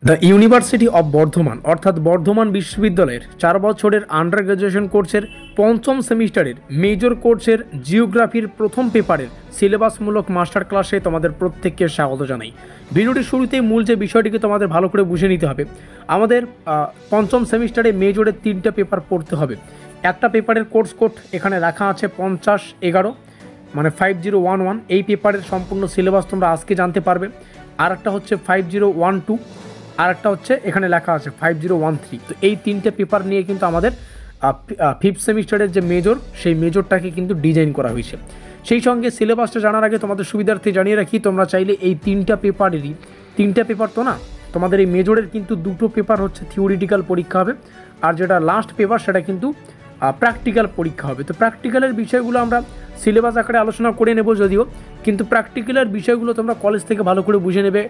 The university of Bardhaman অর্থাৎ বর্ধমান বিশ্ববিদ্যালয়ের 4 বছরের আন্ডার গ্র্যাজুয়েশন কোর্সের পঞ্চম সেমিস্টারের মেজর কোর্সের জিওগ্রাফির প্রথম পেপারের সিলেবাসমূলক মাস্টার ক্লাসে তোমাদের প্রত্যেককে স্বাগত জানাই। ভিডিওটির শুরুতেই মূল যে বিষয়টিকে তোমাদের ভালো করে বুঝে নিতে হবে, আমাদের পঞ্চম সেমিস্টারে মেজরের 3টা পেপার পড়তে হবে। একটা পেপারের কোর্স কোড এখানে রাখা আছে 50-11 মানে 5012, এই পেপারের সম্পূর্ণ সিলেবাস তোমরা আজকে জানতে পারবে। আর একটা হচ্ছে 5012, আর একটা হচ্ছে এখানে লেখা আছে 5013। তো এই 3টে পেপার নিয়ে কিন্তু আমাদের ফিফথ সেমিস্টারের যে মেজর, সেই মেজরটাকে কিন্তু ডিজাইন করা হয়েছে। সেই সঙ্গে সিলেবাসটা জানার আগে তোমাদের সুবিধার্থে জানিয়ে রাখি, তোমরা চাইলে এই 3টা পেপারেরই 3টা পেপার তো না, তোমাদের এই মেজরের কিন্তু 2টো পেপার হচ্ছে থিওরিটিক্যাল পরীক্ষা হবে, আর যেটা লাস্ট পেপার সেটা কিন্তু প্র্যাকটিক্যাল পরীক্ষা হবে। তো প্র্যাকটিক্যালের বিষয়গুলো আমরা সিলেবাস আকারে আলোচনা করে নেব যদিও, কিন্তু প্র্যাকটিক্যালের বিষয়গুলো তোমরা কলেজ থেকে ভালো করে বুঝে নেবে।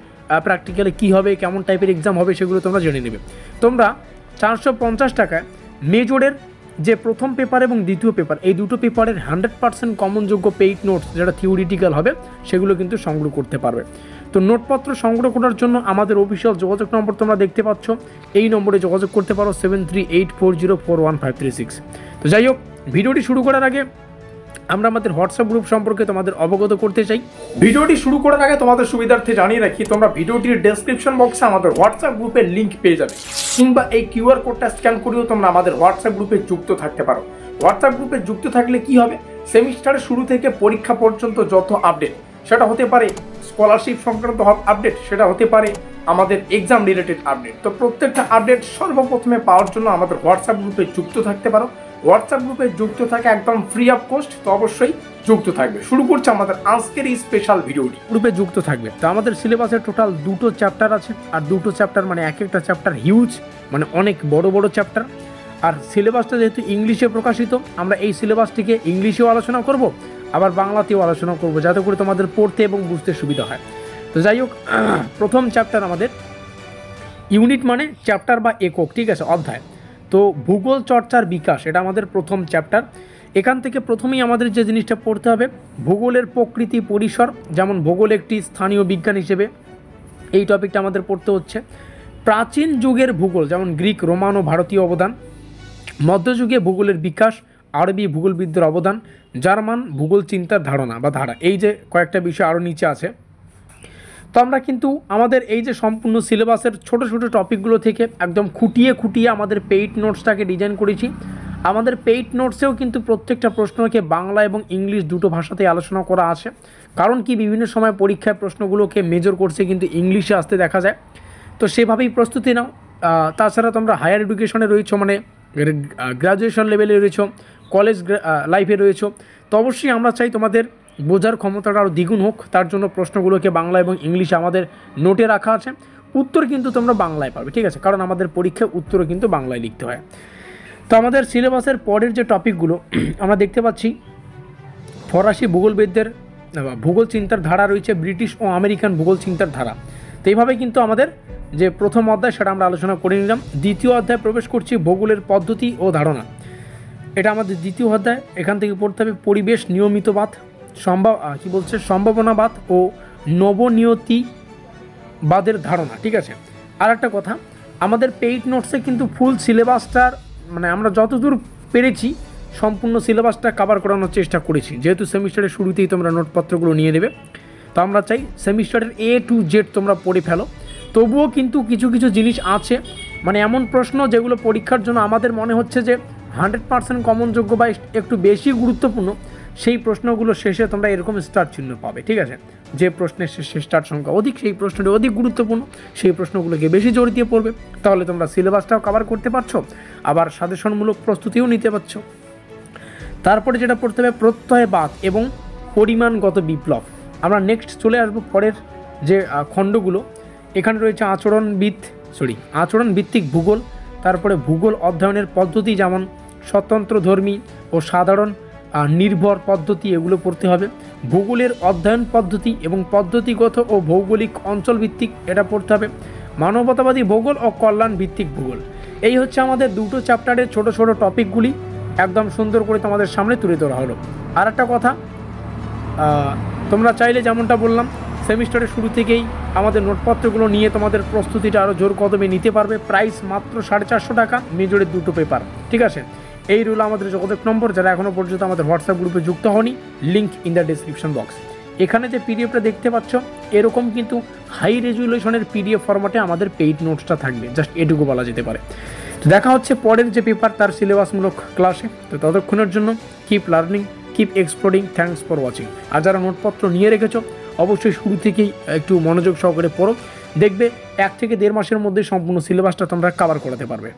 প্র্যাকটিক্যালে কী হবে, কেমন টাইপের এক্সাম হবে, সেগুলো তোমরা জেনে নেবে। তোমরা 450 টাকায় মেজরের যে প্রথম পেপার এবং দ্বিতীয় পেপার, এই দুটো পেপারের 100% কমনযোগ্য পেইড নোটস যেটা থিওরিটিক্যাল হবে, সেগুলো কিন্তু সংগ্রহ করতে পারবে। তো নোটপত্র সংগ্রহ করার জন্য আমাদের অফিসিয়াল যোগাযোগ নম্বর তোমরা দেখতে পাচ্ছ, এই নম্বরে যোগাযোগ করতে পারো 7384041536। তো যাই হোক, ভিডিওটি শুরু করার আগে আমরা আমাদের হোয়াটসঅ্যাপ গ্রুপ সম্পর্কে তোমাদের অবগত করতে চাই। ভিডিওটি শুরু করার আগে তোমাদের সুবিধার্থে জানিয়ে রাখি, তোমরা ভিডিওটির ডেসক্রিপশন বক্সে আমাদের হোয়াটসঅ্যাপ গ্রুপের লিঙ্ক পেয়ে যাবে, কিংবা এই কিউআর কোডটা স্ক্যান করেও তোমরা আমাদের হোয়াটসঅ্যাপ গ্রুপে যুক্ত থাকতে পারো। হোয়াটসঅ্যাপ গ্রুপে যুক্ত থাকলে কি হবে, সেমিস্টারের শুরু থেকে পরীক্ষা পর্যন্ত যত আপডেট, সেটা হতে পারে স্কলারশিপ সংক্রান্ত আপডেট, সেটা হতে পারে আমাদের এক্সাম রিলেটেড আপডেট। তো প্রত্যেকটা আপডেট সর্বপ্রথমে পাওয়ার জন্য আমাদের হোয়াটসঅ্যাপ গ্রুপে যুক্ত থাকতে পারো। হোয়াটসঅ্যাপ গ্রুপে যুক্ত থাকে একদম ফ্রি অফ কস্ট, তো অবশ্যই যুক্ত থাকবে। শুরু করছে আমাদের আজকের এই স্পেশাল ভিডিওটি। গ্রুপে যুক্ত থাকবে। তো আমাদের সিলেবাসের টোটাল 2টো চ্যাপ্টার আছে, আর 2টো চ্যাপ্টার মানে এক একটা চ্যাপ্টার হিউজ, মানে অনেক বড় বড় চ্যাপ্টার। আর সিলেবাসটা যেহেতু ইংলিশে প্রকাশিত, আমরা এই সিলেবাসটিকে ইংলিশেও আলোচনা করব, আবার বাংলাতেও আলোচনা করব, যাতে করে তোমাদের পড়তে এবং বুঝতে সুবিধা হয়। তো যাই হোক, প্রথম চ্যাপ্টার আমাদের ইউনিট মানে চ্যাপ্টার বা একক, ঠিক আছে, অধ্যায়। তো ভূগোল চর্চার বিকাশ, এটা আমাদের প্রথম চ্যাপ্টার। এখান থেকে প্রথমেই আমাদের যে জিনিসটা পড়তে হবে, ভূগোলের প্রকৃতি পরিসর, যেমন ভূগোল একটি স্থানীয় বিজ্ঞান হিসেবে এই টপিকটা আমাদের পড়তে হচ্ছে। প্রাচীন যুগের ভূগোল, যেমন গ্রিক, রোমান ও ভারতীয় অবদান। মধ্যযুগে ভূগোলের বিকাশ, আরবি ভূগোলবিদদের অবদান, জার্মান ভূগোল চিন্তার ধারণা বা ধারা, এই যে কয়েকটা বিষয় আরও নিচে আছে। তো আমরা কিন্তু আমাদের এই যে সম্পূর্ণ সিলেবাসের ছোট ছোট টপিকগুলো থেকে একদম খুঁটিয়ে খুঁটিয়ে আমাদের পেইড নোটসটাকে ডিজাইন করেছি। আমাদের পেইড নোটসেও কিন্তু প্রত্যেকটা প্রশ্নকে বাংলা এবং ইংলিশ দুটো ভাষাতেই আলোচনা করা আছে। কারণ কি, বিভিন্ন সময় পরীক্ষায় প্রশ্নগুলোকে মেজর কোর্সে কিন্তু ইংলিশে আসতে দেখা যায়, তো সেভাবেই প্রস্তুতি নাও। তাছাড়া তোমরা হায়ার এডুকেশনে রয়েছো, মানে গ্র্যাজুয়েশন লেভেলে রয়েছো, কলেজ লাইফে রয়েছো, তো অবশ্যই আমরা চাই তোমাদের বোঝার ক্ষমতাটা আরও দ্বিগুণ হোক। তার জন্য প্রশ্নগুলোকে বাংলা এবং ইংলিশে আমাদের নোটে রাখা আছে, উত্তর কিন্তু তোমরা বাংলায় পাবে, ঠিক আছে, কারণ আমাদের পরীক্ষায় উত্তরও কিন্তু বাংলায় লিখতে হয়। তো আমাদের সিলেবাসের পরের যে টপিকগুলো আমরা দেখতে পাচ্ছি, ফরাসি ভূগোলবিদদের ভূগোল চিন্তার ধারা রয়েছে, ব্রিটিশ ও আমেরিকান ভূগোল চিন্তার ধারা। তো এইভাবে কিন্তু আমাদের যে প্রথম অধ্যায় সেটা আমরা আলোচনা করে নিলাম। দ্বিতীয় অধ্যায় প্রবেশ করছি, ভূগোলের পদ্ধতি ও ধারণা, এটা আমাদের দ্বিতীয় অধ্যায়। এখান থেকে পড়তে হবে পরিবেশ নিয়মিতবাদ, সম্ভাবনাবাদ ও নবনিয়তিবাদের ধারণা, ঠিক আছে। আর একটা কথা, আমাদের পেইড নোটসে কিন্তু ফুল সিলেবাসটার, মানে আমরা যতদূর পেরেছি সম্পূর্ণ সিলেবাসটা কভার করানোর চেষ্টা করেছি, যেহেতু সেমিস্টারের শুরুতেই তোমরা নোটপত্রগুলো নিয়ে নেবে। তো আমরা চাই সেমিস্টারের A to Z তোমরা পড়ে ফেলো। তবুও কিন্তু কিছু কিছু জিনিস আছে, মানে এমন প্রশ্ন যেগুলো পরীক্ষার জন্য আমাদের মনে হচ্ছে যে 100% কমনযোগ্য বা একটু বেশি গুরুত্বপূর্ণ, সেই প্রশ্নগুলো শেষে তোমরা এরকম স্টার চিহ্ন পাবে, ঠিক আছে। যে প্রশ্নের শেষে স্টার সংখ্যা অধিক, সেই প্রশ্নটি অধিক গুরুত্বপূর্ণ, সেই প্রশ্নগুলোকে বেশি জোর দিয়ে পড়বে, তাহলে তোমরা সিলেবাসটাও কভার করতে পারছো, আবার সাজেশনমূলক প্রস্তুতিও নিতে পারছো। তারপরে যেটা পড়তে হবে, প্রত্যয়বাদ এবং পরিমাণগত বিপ্লব। আমরা নেক্সট চলে আসবো পরের যে খণ্ডগুলো। এখানে রয়েছে আচরণ ভিত্তিক ভূগোল, তারপরে ভূগোল অধ্যয়নের পদ্ধতি, যেমন স্বতন্ত্রধর্মী ও সাধারণ নির্ভর পদ্ধতি, এগুলো পড়তে হবে। ভূগোলের অধ্যয়ন পদ্ধতি এবং পদ্ধতিগত ও ভৌগোলিক অঞ্চল ভিত্তিক, এটা পড়তে হবে। মানবতাবাদী ভূগোল ও কল্যাণ ভিত্তিক ভূগোল, এই হচ্ছে আমাদের 2টো চ্যাপ্টারের ছোট ছোট টপিকগুলি একদম সুন্দর করে তোমাদের সামনে তুলে ধরা হলো। আর একটা কথা, তোমরা চাইলে যেমনটা বললাম সেমিস্টারের শুরু থেকেই আমাদের নোটপত্রগুলো নিয়ে তোমাদের প্রস্তুতিটা আরও জোর কদমে নিতে পারবে। প্রাইস মাত্র 450 টাকা, মেজরের 2টো পেপার। ঠিক আছে, এই রইল আমাদের যোগাযোগ নম্বর। যারা এখনও পর্যন্ত আমাদের হোয়াটসঅ্যাপ গ্রুপে যুক্ত হয়নি, link in the description box. এখানে যে পিডিএফটা দেখতে পাচ্ছ, এরকম কিন্তু হাই রেজুলেশনের পিডিএফ ফরম্যাটে আমাদের পেইড নোটসটা থাকবে, জাস্ট এটুকু বলা যেতে পারে। তো দেখা হচ্ছে পরের যে পেপার তার সিলেবাসমূলক ক্লাসে। তো ততক্ষণের জন্য keep learning, keep exploring, thanks for watching. আর যারা নোটপত্র নিয়ে রেখেছো, অবশ্যই শুরু থেকেই একটু মনোযোগ সহকারে পড়ো, দেখবে 1 থেকে 1.5 মাসের মধ্যে সম্পূর্ণ সিলেবাসটা তোমরা কভার করাতে পারবে।